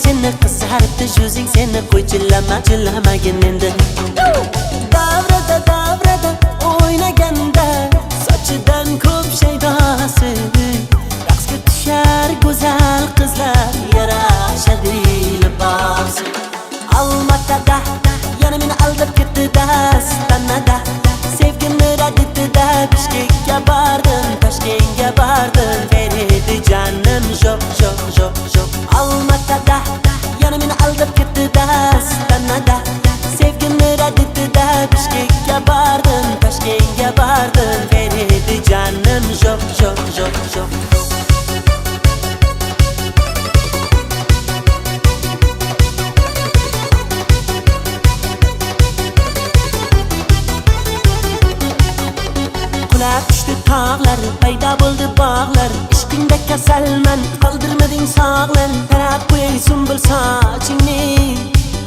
seni qizaribdi yuzing seni qo'y chillamagin endi davrada o'ynaganda sochidan ko'p shaydosi raqsga tushar go'zal qizlar yarashadi libosi Almatada yana meni aldab ketdi-da stanada sevgimni rad etdi-da Bishkekka bordim Toshkentga bordim beredi janim jo'q Almatada yana meni aldab ketdi-da stanada sevgimni rad etdi-da Bishkekka bordim Toshkentga bordim beredi janim jo'q Qulab tushdi tog'lar, paydo bo'ldi bog'lar Ishqingda kasalman, qoldirmading sog'lar Tarab qo'yay sumbul sochingni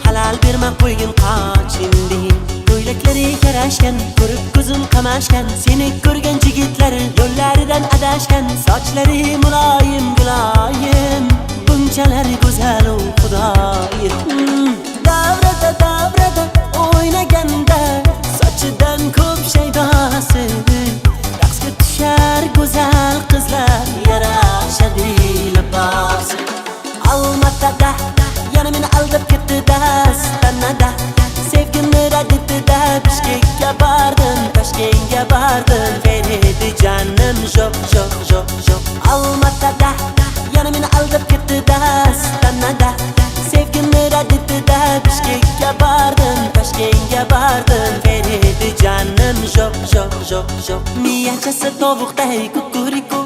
Halal berma qo'ygin qochingni Ko'ylaklari yarashgan, ko'rib ko'zim qamashgan Seni ko'rgan yigitlar yo'llaridan adashgan Sochlari muloyim guloyim Bunchalar go'zal u xudoyim Davrada o'ynaganda sochidan ko'p shaydosi raqsga tushar go'zal qizlar yarashadi libosi Almatada yana meni aldab ketdi-da stanada sevgimni rad etdi-da Bishkekka bordim Toshkentga bordim beredi janim jo'q Almatada yana meni aldab ketdi-da stanada sevgimni rad etdi-da Bishkekka bordim Toshkentga bordim beredi janim jo'q Miyachasi tovuqday kukuriku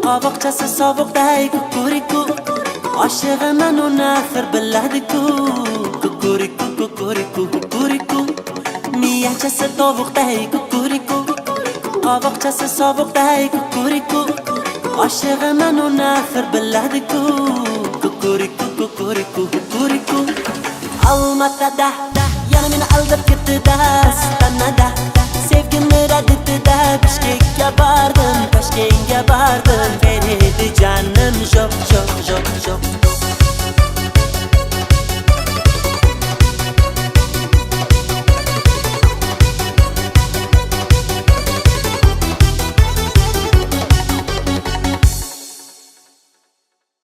qovoqchasi sovuqday kukuriku Oshig'iman uni axir biladi-ku kukuriku Miyachasi tovuqday kukuriku qovoqchasi sovuqday kukuriku Oshig'iman uni axir biladi-ku kukuriku Almatada yana meni aldab ketdi-da stanada sevgimni rad etdi-da Bishkekka bordim Toshkentga bordim beredi janim jo'q